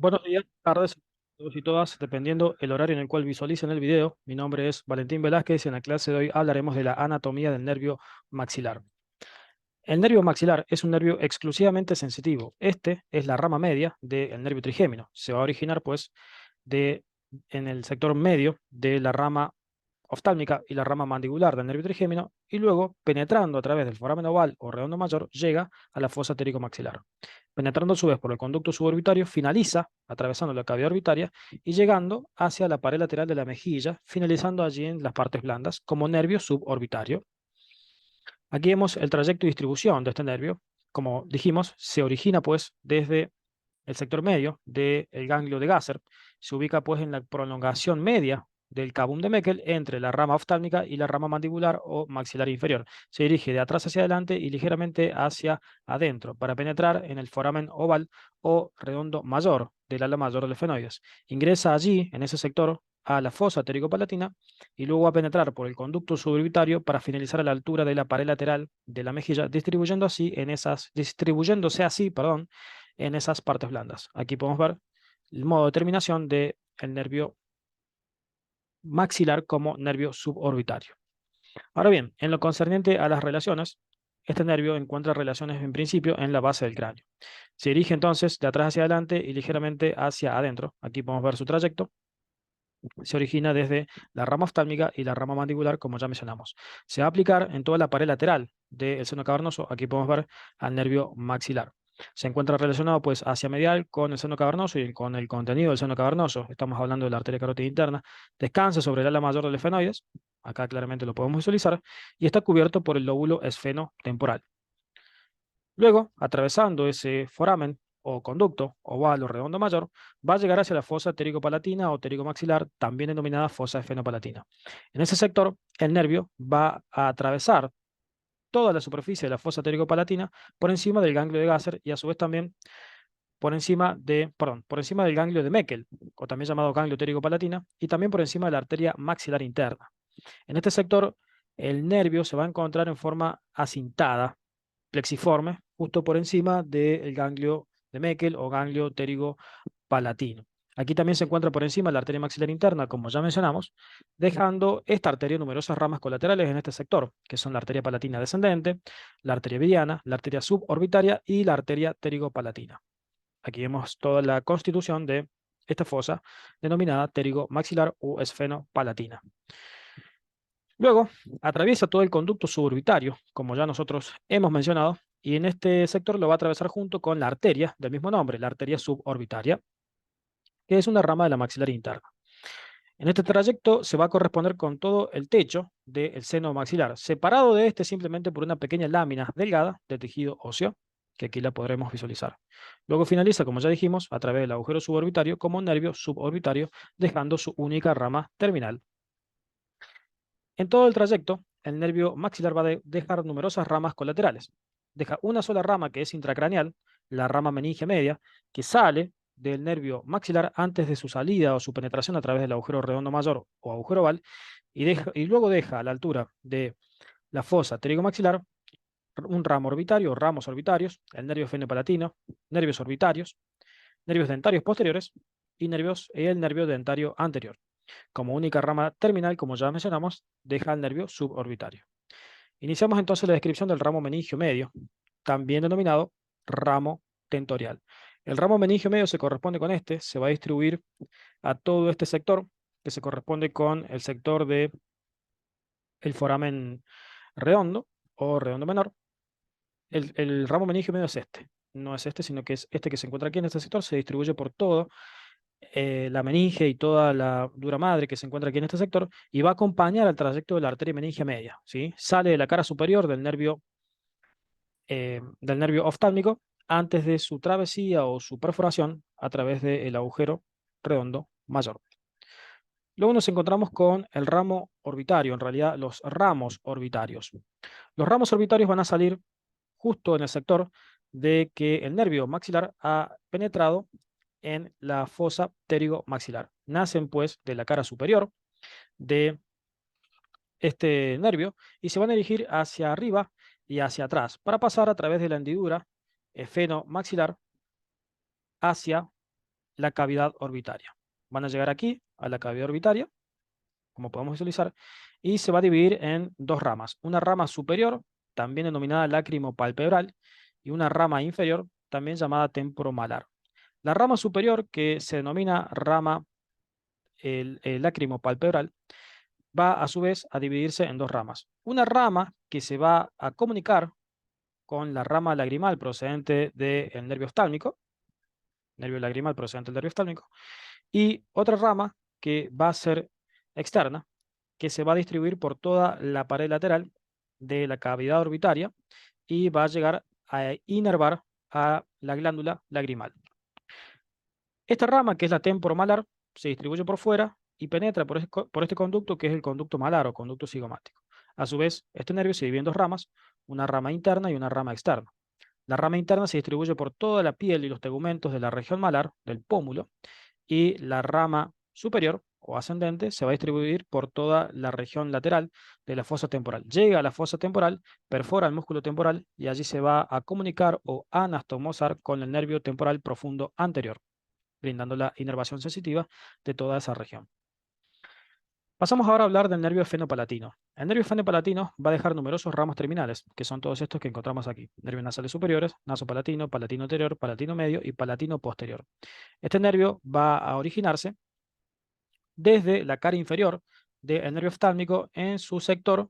Buenos días, tardes a todos y todas, dependiendo el horario en el cual visualicen el video. Mi nombre es Valentín Velázquez y en la clase de hoy hablaremos de la anatomía del nervio maxilar. El nervio maxilar es un nervio exclusivamente sensitivo. Este es la rama media del nervio trigémino. Se va a originar, pues, de, en el sector medio de la rama oftálmica y la rama mandibular del nervio trigémino y luego, penetrando a través del foramen oval o redondo mayor, llega a la fosa maxilar. Penetrando a su vez por el conducto suborbitario, finaliza atravesando la cavidad orbitaria y llegando hacia la pared lateral de la mejilla, finalizando allí en las partes blandas como nervio suborbitario. Aquí vemos el trayecto y distribución de este nervio. Como dijimos, se origina pues desde el sector medio del ganglio de Gasser. Se ubica pues en la prolongación media del cabum de Meckel entre la rama oftálmica y la rama mandibular o maxilar inferior. Se dirige de atrás hacia adelante y ligeramente hacia adentro para penetrar en el foramen oval o redondo mayor del ala mayor del efenoides. Ingresa allí, en ese sector, a la fosa palatina y luego a penetrar por el conducto suborbitario para finalizar a la altura de la pared lateral de la mejilla, distribuyéndose así, perdón, en esas partes blandas. Aquí podemos ver el modo de terminación del nervio maxilar como nervio suborbitario. Ahora bien, en lo concerniente a las relaciones, este nervio encuentra relaciones en principio en la base del cráneo. Se dirige entonces de atrás hacia adelante y ligeramente hacia adentro. Aquí podemos ver su trayecto. Se origina desde la rama oftálmica y la rama mandibular, como ya mencionamos. Se va a aplicar en toda la pared lateral del seno cavernoso. Aquí podemos ver al nervio maxilar. Se encuentra relacionado pues hacia medial con el seno cavernoso y con el contenido del seno cavernoso. Estamos hablando de la arteria carótida interna. Descansa sobre el ala mayor del efenoides. Acá claramente lo podemos visualizar. Y está cubierto por el lóbulo esfenotemporal. Luego, atravesando ese foramen o conducto oval o redondo mayor, va a llegar hacia la fosa palatina o maxilar, también denominada fosa esfenopalatina. En ese sector, el nervio va a atravesar toda la superficie de la fosa palatina por encima del ganglio de Gasser y a su vez también por encima del ganglio de Meckel, o también llamado ganglio palatina, y también por encima de la arteria maxilar interna. En este sector, el nervio se va a encontrar en forma acintada, plexiforme, justo por encima del ganglio de Meckel o ganglio palatino. Aquí también se encuentra por encima la arteria maxilar interna, como ya mencionamos, dejando esta arteria numerosas ramas colaterales en este sector, que son la arteria palatina descendente, la arteria vidiana, la arteria suborbitaria y la arteria pterigopalatina. Aquí vemos toda la constitución de esta fosa denominada pterigomaxilar o esfenopalatina. Luego, atraviesa todo el conducto suborbitario, como ya nosotros hemos mencionado, y en este sector lo va a atravesar junto con la arteria del mismo nombre, la arteria suborbitaria, que es una rama de la maxilar interna. En este trayecto se va a corresponder con todo el techo del seno maxilar, separado de este simplemente por una pequeña lámina delgada de tejido óseo, que aquí la podremos visualizar. Luego finaliza, como ya dijimos, a través del agujero suborbitario como nervio suborbitario, dejando su única rama terminal. En todo el trayecto, el nervio maxilar va a dejar numerosas ramas colaterales. Deja una sola rama que es intracraneal, la rama meningia media, que sale del nervio maxilar antes de su salida o su penetración a través del agujero redondo mayor o agujero oval, y luego deja a la altura de la fosa pterigomaxilar un ramo orbitario o ramos orbitarios, el nervio fenopalatino, nervios orbitarios, nervios dentarios posteriores y el nervio dentario anterior. Como única rama terminal, como ya mencionamos, deja el nervio suborbitario. Iniciamos entonces la descripción del ramo meningio medio, también denominado ramo tentorial. El ramo meningio medio se corresponde con este, se va a distribuir a todo este sector, que se corresponde con el sector de el foramen redondo o redondo menor. El ramo meningio medio es este, no es este, sino que es este que se encuentra aquí en este sector, se distribuye por todo la meninge y toda la dura madre que se encuentra aquí en este sector y va a acompañar al trayecto de la arteria meningia media, ¿sí? Sale de la cara superior del nervio oftálmico antes de su travesía o su perforación a través del agujero redondo mayor. Luego nos encontramos con el ramo orbitario, en realidad los ramos orbitarios. Los ramos orbitarios van a salir justo en el sector de que el nervio maxilar ha penetrado en la fosa pterigomaxilar. Nacen pues de la cara superior de este nervio y se van a dirigir hacia arriba y hacia atrás para pasar a través de la hendidura efenomaxilar hacia la cavidad orbitaria. Van a llegar aquí, a la cavidad orbitaria, como podemos visualizar, y se va a dividir en dos ramas. Una rama superior, también denominada lacrimopalpebral, y una rama inferior, también llamada temporomalar. La rama superior, que se denomina rama lacrimopalpebral, va a su vez a dividirse en dos ramas. Una rama que se va a comunicar con la rama lagrimal procedente del nervio oftálmico, nervio lagrimal procedente del nervio oftálmico, y otra rama que va a ser externa, que se va a distribuir por toda la pared lateral de la cavidad orbitaria y va a llegar a inervar a la glándula lagrimal. Esta rama, que es la temporomalar, se distribuye por fuera y penetra por este conducto, que es el conducto malar o conducto cigomático. A su vez, este nervio se divide en dos ramas, una rama interna y una rama externa. La rama interna se distribuye por toda la piel y los tegumentos de la región malar, del pómulo, y la rama superior o ascendente se va a distribuir por toda la región lateral de la fosa temporal. Llega a la fosa temporal, perfora el músculo temporal y allí se va a comunicar o anastomosar con el nervio temporal profundo anterior, brindando la inervación sensitiva de toda esa región. Pasamos ahora a hablar del nervio fenopalatino. El nervio fenopalatino va a dejar numerosos ramos terminales, que son todos estos que encontramos aquí. Nervios nasales superiores, nasopalatino, palatino anterior, palatino medio y palatino posterior. Este nervio va a originarse desde la cara inferior del nervio oftálmico en su sector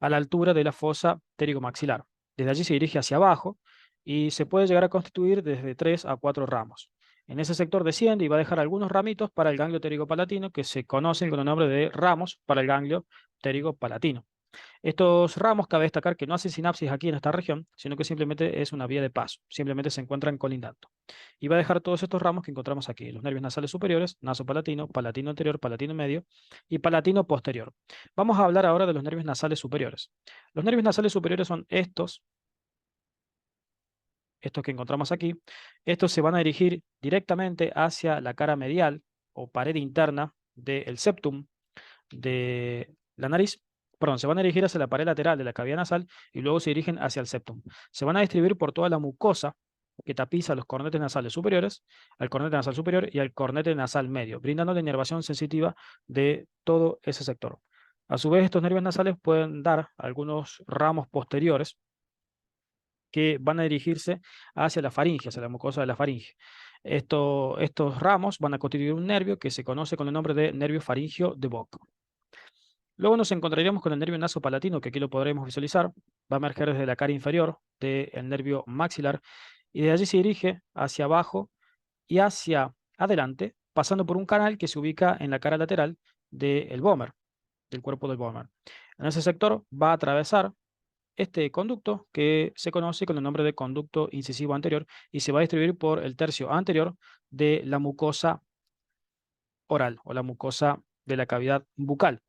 a la altura de la fosa pterigomaxilar. Desde allí se dirige hacia abajo y se puede llegar a constituir desde 3 a 4 ramos. En ese sector desciende y va a dejar algunos ramitos para el ganglio pterigopalatino que se conocen con el nombre de ramos para el ganglio pterigopalatino. Estos ramos cabe destacar que no hacen sinapsis aquí en esta región, sino que simplemente es una vía de paso, simplemente se encuentran colindando. Y va a dejar todos estos ramos que encontramos aquí, los nervios nasales superiores, nasopalatino, palatino anterior, palatino medio y palatino posterior. Vamos a hablar ahora de los nervios nasales superiores. Los nervios nasales superiores son estos que encontramos aquí. Estos se van a dirigir directamente hacia la cara medial o pared interna del septum de la nariz. Perdón, se van a dirigir hacia la pared lateral de la cavidad nasal y luego se dirigen hacia el septum. Se van a distribuir por toda la mucosa que tapiza los cornetes nasales superiores, al cornete nasal superior y al cornete nasal medio, brindando la inervación sensitiva de todo ese sector. A su vez, estos nervios nasales pueden dar algunos ramos posteriores que van a dirigirse hacia la faringe, hacia la mucosa de la faringe. Estos ramos van a constituir un nervio que se conoce con el nombre de nervio faringio de Bock. Luego nos encontraríamos con el nervio nasopalatino, que aquí lo podremos visualizar. Va a emerger desde la cara inferior del nervio maxilar y de allí se dirige hacia abajo y hacia adelante, pasando por un canal que se ubica en la cara lateral del vómer, del cuerpo del vómer. En ese sector va a atravesar este conducto que se conoce con el nombre de conducto incisivo anterior y se va a distribuir por el tercio anterior de la mucosa oral o la mucosa de la cavidad bucal.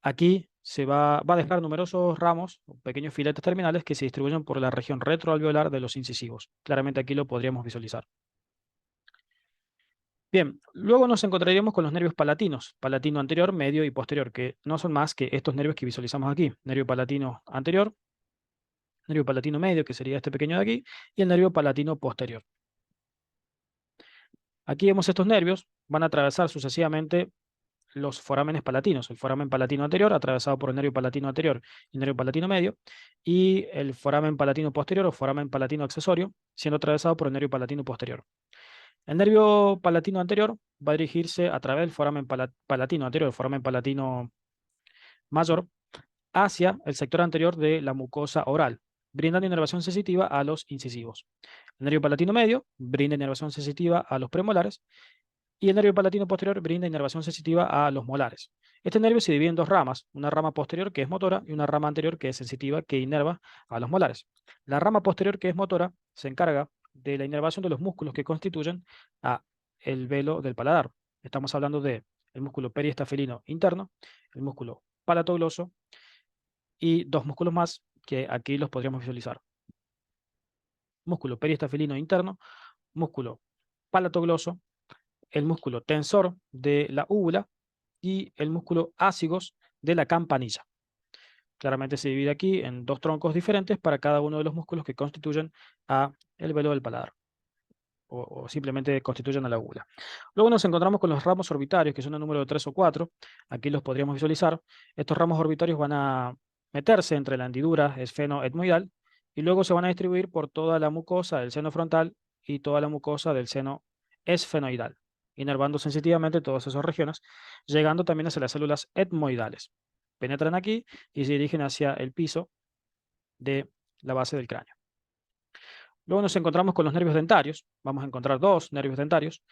Aquí se va a dejar numerosos ramos, pequeños filetes terminales que se distribuyen por la región retroalveolar de los incisivos. Claramente aquí lo podríamos visualizar. Bien, luego nos encontraríamos con los nervios palatinos, palatino anterior, medio y posterior, que no son más que estos nervios que visualizamos aquí. Nervio palatino anterior, nervio palatino medio, que sería este pequeño de aquí, y el nervio palatino posterior. Aquí vemos estos nervios, van a atravesar sucesivamente los forámenes palatinos, el foramen palatino anterior atravesado por el nervio palatino anterior y el nervio palatino medio, y el foramen palatino posterior o foramen palatino accesorio, siendo atravesado por el nervio palatino posterior. El nervio palatino anterior va a dirigirse a través del foramen palatino anterior, el foramen palatino mayor, hacia el sector anterior de la mucosa oral, brindando inervación sensitiva a los incisivos. El nervio palatino medio brinda inervación sensitiva a los premolares y el nervio palatino posterior brinda inervación sensitiva a los molares. Este nervio se divide en dos ramas, una rama posterior que es motora y una rama anterior que es sensitiva que inerva a los molares. La rama posterior que es motora se encarga de la inervación de los músculos que constituyen el velo del paladar. Estamos hablando de el músculo periestafelino interno, el músculo palatogloso y dos músculos más que aquí los podríamos visualizar. Músculo periestafelino interno, músculo palatogloso, el músculo tensor de la úvula y el músculo ácigos de la campanilla. Claramente se divide aquí en dos troncos diferentes para cada uno de los músculos que constituyen el velo del paladar. o simplemente constituyen a la gula. Luego nos encontramos con los ramos orbitarios, que son el número de 3 o 4. Aquí los podríamos visualizar. Estos ramos orbitarios van a meterse entre la hendidura esfenoetmoidal y luego se van a distribuir por toda la mucosa del seno frontal y toda la mucosa del seno esfenoidal, inervando sensitivamente todas esas regiones, llegando también hacia las células etmoidales. Penetran aquí y se dirigen hacia el piso de la base del cráneo. Luego nos encontramos con los nervios dentarios. Vamos a encontrar dos nervios dentarios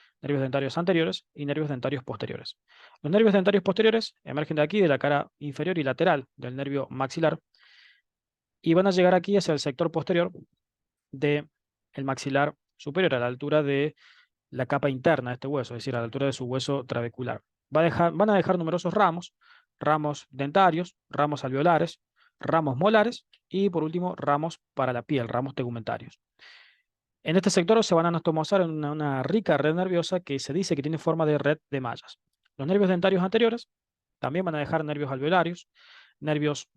anteriores y nervios dentarios posteriores. Los nervios dentarios posteriores emergen de aquí, de la cara inferior y lateral del nervio maxilar, y van a llegar aquí hacia el sector posterior del maxilar superior, a la altura de la capa interna de este hueso, es decir, a la altura de su hueso trabecular. Van a dejar numerosos ramos dentarios, ramos alveolares, ramos molares y, por último, ramos para la piel, ramos tegumentarios. En este sector se van a anastomosar en una rica red nerviosa que se dice que tiene forma de red de mallas. Los nervios dentarios anteriores también van a dejar nervios alveolarios, nervios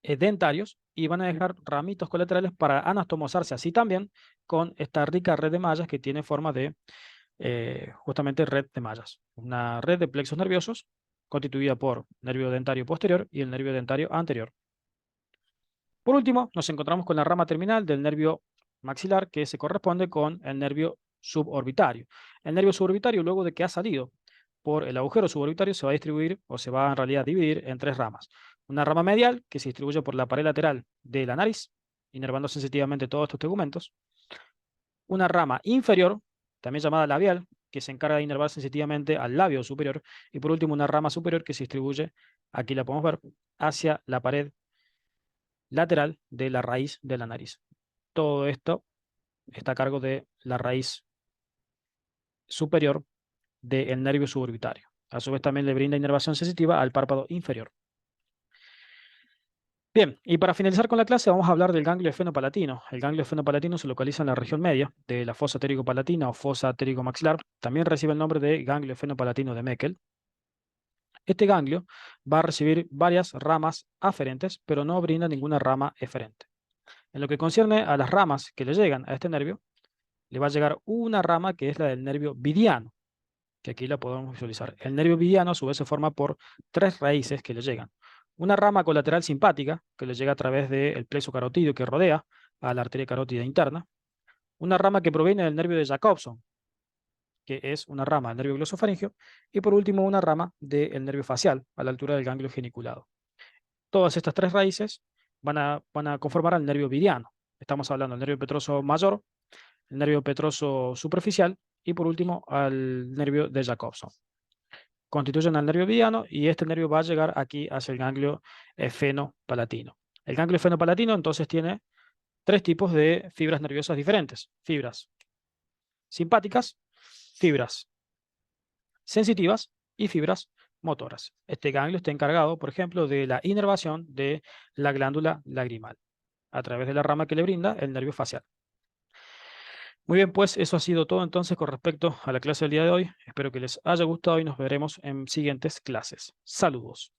dentarios, y van a dejar ramitos colaterales para anastomosarse así también con esta rica red de mallas que tiene forma de justamente red de mallas. Una red de plexos nerviosos constituida por nervio dentario posterior y el nervio dentario anterior. Por último, nos encontramos con la rama terminal del nervio maxilar, que se corresponde con el nervio suborbitario. El nervio suborbitario, luego de que ha salido por el agujero suborbitario, se va a distribuir, o se va en realidad a dividir en tres ramas. Una rama medial, que se distribuye por la pared lateral de la nariz, inervando sensitivamente todos estos tegumentos. Una rama inferior, también llamada labial, que se encarga de inervar sensitivamente al labio superior. Y por último, una rama superior que se distribuye, aquí la podemos ver, hacia la pared lateral de la raíz de la nariz. Todo esto está a cargo de la raíz superior del nervio suborbitario. A su vez también le brinda inervación sensitiva al párpado inferior. Bien, y para finalizar con la clase vamos a hablar del ganglio esfenopalatino. El ganglio esfenopalatino se localiza en la región media de la fosa pterigo-palatina o fosa pterigo-maxilar. También recibe el nombre de ganglio esfenopalatino de Meckel. Este ganglio va a recibir varias ramas aferentes, pero no brinda ninguna rama eferente. En lo que concierne a las ramas que le llegan a este nervio, le va a llegar una rama que es la del nervio vidiano, que aquí la podemos visualizar. El nervio vidiano a su vez se forma por tres raíces que le llegan. Una rama colateral simpática, que le llega a través del plexo carotídeo que rodea a la arteria carótida interna. Una rama que proviene del nervio de Jacobson, que es una rama del nervio glosofaringeo. Y por último, una rama del nervio facial, a la altura del ganglio geniculado. Todas estas tres raíces van a conformar al nervio vidiano. Estamos hablando del nervio petroso mayor, el nervio petroso superficial y por último al nervio de Jacobson. Constituyen al nervio vidiano y este nervio va a llegar aquí hacia el ganglio esfenopalatino. El ganglio esfenopalatino entonces tiene tres tipos de fibras nerviosas diferentes: fibras simpáticas, fibras sensitivas y fibras motoras. Este ganglio está encargado, por ejemplo, de la inervación de la glándula lagrimal a través de la rama que le brinda el nervio facial. Muy bien, pues eso ha sido todo entonces con respecto a la clase del día de hoy. Espero que les haya gustado y nos veremos en siguientes clases. Saludos.